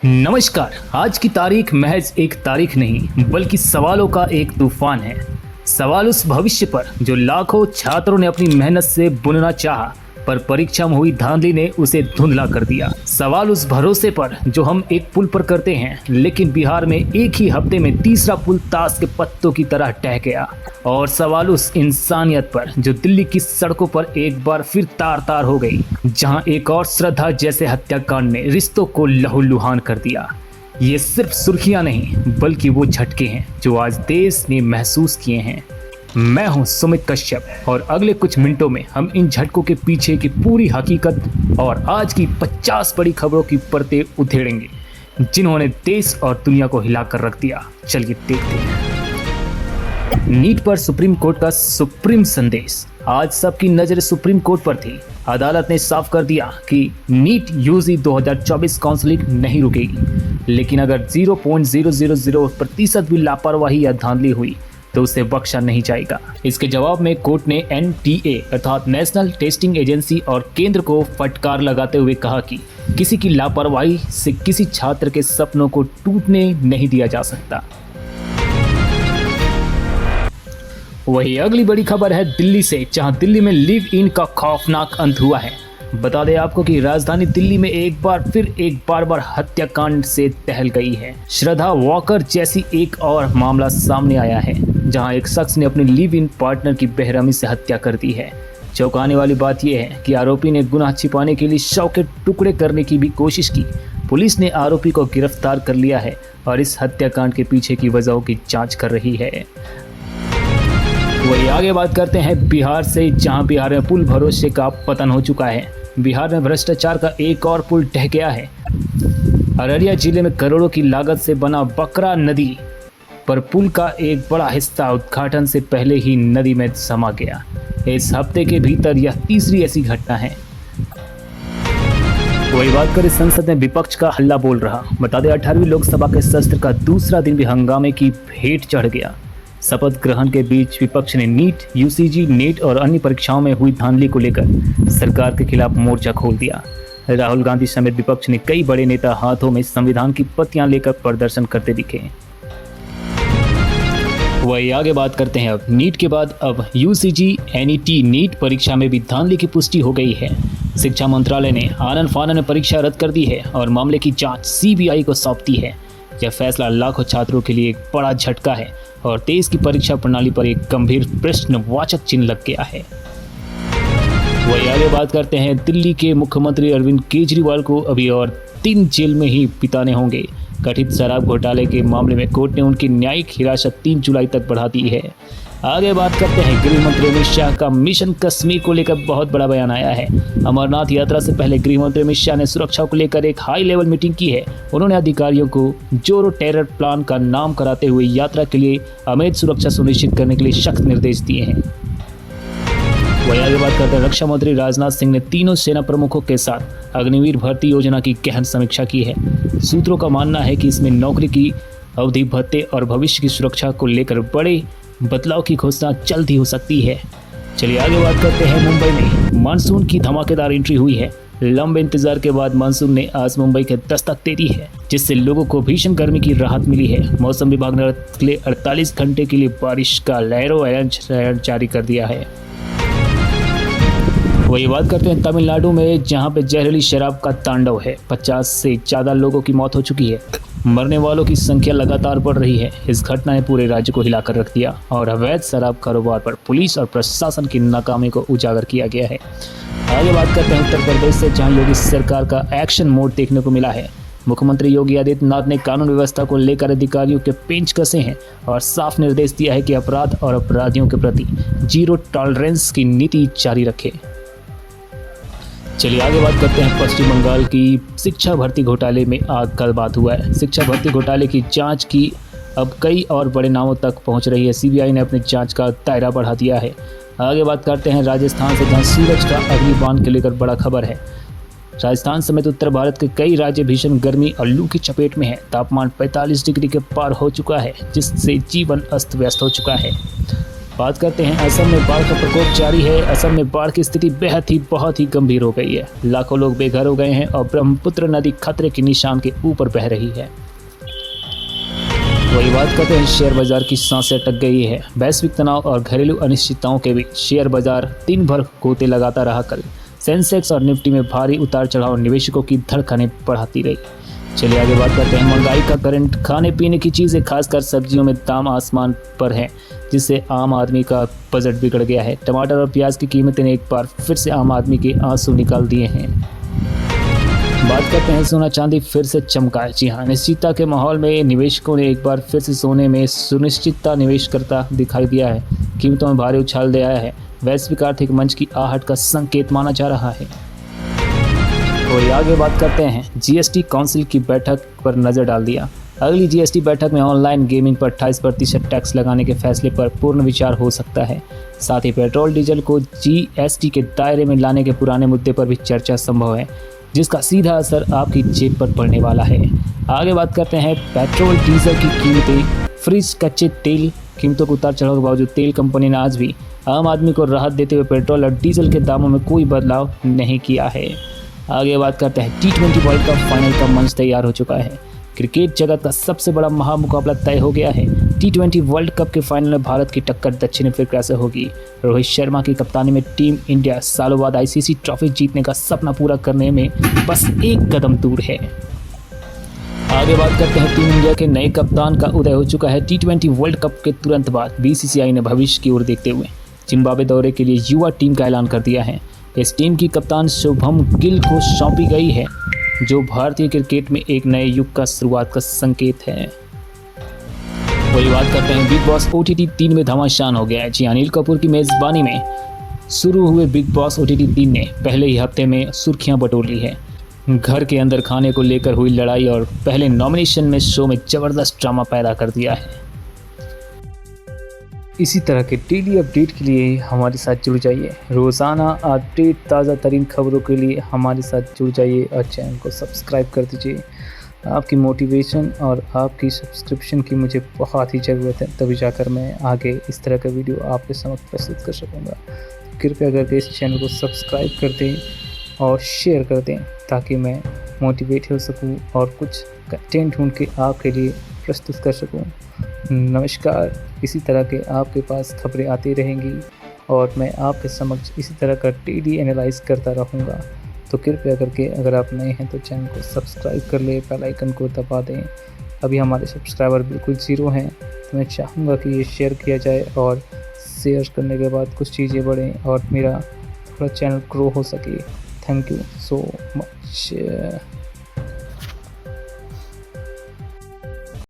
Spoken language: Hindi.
नमस्कार। आज की तारीख महज एक तारीख नहीं बल्कि सवालों का एक तूफान है। सवाल उस भविष्य पर जो लाखों छात्रों ने अपनी मेहनत से बुनना चाहा, पर परीक्षा में हुई धांधली ने उसे धुंधला कर दिया। सवाल उस भरोसे पर जो हम एक पुल पर करते हैं, लेकिन बिहार में एक ही हफ्ते में तीसरा पुल ताश के पत्तों की तरह टह गया। और सवाल उस इंसानियत पर जो दिल्ली की सड़कों पर एक बार फिर तार तार हो गई, जहां एक और श्रद्धा जैसे हत्याकांड ने रिश्तों को लहूलुहान कर दिया। ये सिर्फ सुर्खियां नहीं बल्कि वो झटके हैं जो आज देश ने महसूस किए हैं। मैं हूं सुमित कश्यप और अगले कुछ मिनटों में हम इन झटकों के पीछे की पूरी हकीकत और आज की 50 बड़ी खबरों की परतें उधेड़ेंगे, जिन्होंने देश और दुनिया को हिलाकर रख दिया। चलिए देखते हैं। नीट पर सुप्रीम कोर्ट का सुप्रीम संदेश। आज सबकी नजर सुप्रीम कोर्ट पर थी। अदालत ने साफ कर दिया कि नीट यूजी 2024 काउंसलिंग नहीं रुकेगी, लेकिन अगर 0.000% भी लापरवाही या धांधली हुई तो उसे बख्शा नहीं जाएगा। इसके जवाब में कोर्ट ने NTA अर्थात नेशनल टेस्टिंग एजेंसी और केंद्र को फटकार लगाते हुए कहा कि किसी की लापरवाही से किसी छात्र के सपनों को टूटने नहीं दिया जा सकता। वही अगली बड़ी खबर है दिल्ली से, जहां दिल्ली में लिव इन का खौफनाक अंत हुआ है। बता दें आपको कि राजधानी दिल्ली में एक बार हत्याकांड से टहल गई है। श्रद्धा वॉकर जैसी एक और मामला सामने आया है, जहां एक शख्स ने अपने लिव इन पार्टनर की बेरहमी से हत्या कर दी है। चौंकाने वाली बात यह है कि आरोपी ने गुनाह छिपाने के लिए शव के टुकड़े करने की भी कोशिश की। पुलिस ने आरोपी को गिरफ्तार कर लिया है और इस हत्याकांड के पीछे की वजहों की जाँच कर रही है। वही आगे बात करते हैं बिहार से, जहां बिहार में पुल भरोसे का पतन हो चुका है। बिहार में भ्रष्टाचार का एक और पुल ढह गया है। अररिया जिले में करोड़ों की लागत से बना बकरा नदी पर पुल का एक बड़ा हिस्सा उद्घाटन से पहले ही नदी में समा गया। इस हफ्ते के भीतर यह तीसरी ऐसी घटना है। वही बात करें संसद में विपक्ष का हल्ला बोल रहा। बता दें 18वीं लोकसभा के सत्र का दूसरा दिन भी हंगामे की भेंट चढ़ गया। शपथ ग्रहण के बीच विपक्ष ने नीट, यूजीसी, नेट और अन्य परीक्षाओं में हुई धांधली को लेकर सरकार के खिलाफ मोर्चा खोल दिया। राहुल गांधी समेत विपक्ष ने कई बड़े नेता हाथों में संविधान की पत्तियां लेकर प्रदर्शन करते दिखे। वही आगे बात करते हैं अब नीट के बाद अब यूजीसी NET नीट परीक्षा में भी धांधली की पुष्टि हो गई है। शिक्षा मंत्रालय ने आनन फानन में परीक्षा रद्द कर दी है और मामले की जाँच CBI को सौंप दी है। यह फैसला लाखों छात्रों के लिए एक बड़ा झटका है और देश की परीक्षा प्रणाली पर एक गंभीर प्रश्नवाचक चिन्ह लग गया है। वही आगे बात करते हैं दिल्ली के मुख्यमंत्री अरविंद केजरीवाल को अभी और 3 जेल में ही बिताने होंगे। कथित शराब घोटाले के मामले में कोर्ट ने उनकी न्यायिक हिरासत 3 जुलाई तक बढ़ा दी है। आगे बात करते हैं गृह मंत्री अमित शाह का मिशन कश्मीर को लेकर बहुत बड़ा बयान आया है। अमरनाथ यात्रा से पहले गृह मंत्री अमित शाह ने सुरक्षा को लेकर एक हाई लेवल मीटिंग की है। उन्होंने अधिकारियों को जोरो टेरर प्लान का नाम कराते हुए यात्रा के लिए अवैध सुरक्षा सुनिश्चित करने के लिए सख्त निर्देश दिए हैं। वही आगे बात करते हैं रक्षा मंत्री राजनाथ सिंह ने तीनों सेना प्रमुखों के साथ अग्निवीर भर्ती योजना की गहन समीक्षा की है। सूत्रों का मानना है कि इसमें नौकरी की अवधि, भत्ते और भविष्य की सुरक्षा को लेकर बड़े बदलाव की घोषणा जल्द ही हो सकती है। चलिए आगे बात करते हैं मुंबई में मानसून की धमाकेदार एंट्री हुई है। लंबे इंतजार के बाद मानसून ने आज मुंबई के दस्तक दे दी है, जिससे लोगों को भीषण गर्मी की राहत मिली है। मौसम विभाग ने अगले 48 घंटे के लिए बारिश का लहरों ऑरेंज अलर्ट जारी कर दिया है। वही बात करते हैं तमिलनाडु में, जहां पे जहरीली शराब का तांडव है। 50 से ज़्यादा लोगों की मौत हो चुकी है। मरने वालों की संख्या लगातार बढ़ रही है। इस घटना ने पूरे राज्य को हिलाकर रख दिया और अवैध शराब कारोबार पर पुलिस और प्रशासन की नाकामी को उजागर किया गया है। आगे बात करते हैं उत्तर प्रदेश से, जहां योगी सरकार का एक्शन मोड देखने को मिला है। मुख्यमंत्री योगी आदित्यनाथ ने कानून व्यवस्था को लेकर अधिकारियों के पेंच कसे हैं और साफ निर्देश दिया है कि अपराध और अपराधियों के प्रति जीरो टॉलरेंस की नीति जारी रखे। चलिए आगे बात करते हैं पश्चिम बंगाल की शिक्षा भर्ती घोटाले में आग का बात हुआ है। शिक्षा भर्ती घोटाले की जांच की अब कई और बड़े नामों तक पहुंच रही है। CBI ने अपनी जांच का दायरा बढ़ा दिया है। आगे बात करते हैं राजस्थान से, जहां सूरज का अग्निबाण के लेकर बड़ा खबर है। राजस्थान समेत उत्तर भारत के कई राज्य भीषण गर्मी और लू की चपेट में है। तापमान 45 डिग्री के पार हो चुका है, जिससे जीवन अस्त व्यस्त हो चुका है। बात करते हैं असम में बाढ़ का प्रकोप जारी है। असम में बाढ़ की स्थिति बेहद ही बहुत ही गंभीर हो गई है। लाखों लोग बेघर हो गए हैं और ब्रह्मपुत्र नदी खतरे के निशान के ऊपर बह रही है। वही बात करते हैं शेयर बाजार की सांसें अटक गई है। वैश्विक तनाव और घरेलू अनिश्चितताओं के बीच शेयर बाजार दिन भर गोते लगाता रहा। कल सेंसेक्स और निफ्टी में भारी उतार चढ़ाव निवेशकों की धड़कनें बढ़ाती रही। चलिए आगे बात करते हैं महंगाई का करंट। खाने पीने की चीज़ें खासकर सब्जियों में दाम आसमान पर हैं, जिससे आम आदमी का बजट बिगड़ गया है। टमाटर और प्याज की कीमतें ने एक बार फिर से आम आदमी के आंसू निकाल दिए हैं। बात करते हैं सोना चांदी फिर से चमका है। जी हाँ, अनिश्चितता के माहौल में निवेशकों ने एक बार फिर से सोने में सुनिश्चितता निवेश करता दिखाई दिया है। कीमतों में भारी उछाल दे आया है। वैश्विक आर्थिक मंच की आहट का संकेत माना जा रहा है। और आगे बात करते हैं जीएसटी काउंसिल की बैठक पर नज़र डाल दिया। अगली जीएसटी बैठक में ऑनलाइन गेमिंग पर 28% टैक्स लगाने के फैसले पर पूर्ण विचार हो सकता है। साथ ही पेट्रोल डीजल को जीएसटी के दायरे में लाने के पुराने मुद्दे पर भी चर्चा संभव है, जिसका सीधा असर आपकी जेब पर पड़ने वाला है। आगे बात करते हैं पेट्रोल डीजल की कीमतें। फ्रिज कच्चे तेल कीमतों को उतार चढ़ाव के बावजूद तेल कंपनी ने आज भी आम आदमी को राहत देते हुए पेट्रोल और डीजल के दामों में कोई बदलाव नहीं किया है। आगे बात करते हैं T20 वर्ल्ड कप फाइनल का मंच तैयार हो चुका है। क्रिकेट जगत का सबसे बड़ा महामुकाबला तय हो गया है। T20 वर्ल्ड कप के फाइनल में भारत की टक्कर दक्षिण अफ्रीका से होगी। रोहित शर्मा की कप्तानी में टीम इंडिया सालों बाद आईसीसी ट्रॉफी जीतने का सपना पूरा करने में बस एक कदम दूर है। आगे बात करते हैं टीम इंडिया के नए कप्तान का उदय हो चुका है। T20 वर्ल्ड कप के तुरंत बाद बीसीसीआई ने भविष्य की ओर देखते हुए जिम्बाब्वे दौरे के लिए युवा टीम का ऐलान कर दिया है। इस टीम की कप्तान शुभम गिल को सौंपी गई है, जो भारतीय क्रिकेट में एक नए युग का शुरुआत का संकेत है। वही बात करते हैं बिग बॉस OTT 3 में घमासान हो गया है। जी अनिल कपूर की मेज़बानी में शुरू हुए बिग बॉस OTT 3 ने पहले ही हफ्ते में सुर्खियां बटोर ली है। घर के अंदर खाने को लेकर हुई लड़ाई और पहले नॉमिनेशन में शो में ज़बरदस्त ड्रामा पैदा कर दिया है। इसी तरह के डेली अपडेट के लिए हमारे साथ जुड़ जाइए। रोज़ाना अपडेट ताज़ा तरीन खबरों के लिए हमारे साथ जुड़ जाइए और चैनल को सब्सक्राइब कर दीजिए। आपकी मोटिवेशन और आपकी सब्सक्रिप्शन की मुझे बहुत ही ज़रूरत है, तभी जाकर मैं आगे इस तरह का वीडियो आपके समक्ष प्रस्तुत कर सकूँगा। कृपया करके इस चैनल को सब्सक्राइब कर दें और शेयर कर दें, ताकि मैं मोटिवेट हो सकूँ और कुछ कंटेंट ढूंढ के आपके लिए प्रस्तुत कर सकूँ। नमस्कार। इसी तरह के आपके पास खबरें आती रहेंगी और मैं आपके समक्ष इसी तरह का डेली एनालाइज करता रहूँगा। तो कृपया करके अगर आप नए हैं तो चैनल को सब्सक्राइब कर लें, बेल आइकन को दबा दें। अभी हमारे सब्सक्राइबर बिल्कुल 0 हैं, तो मैं चाहूँगा कि ये शेयर किया जाए और शेयर करने के बाद कुछ चीज़ें बढ़ें और मेरा थोड़ा चैनल ग्रो हो सके। Thank you so much.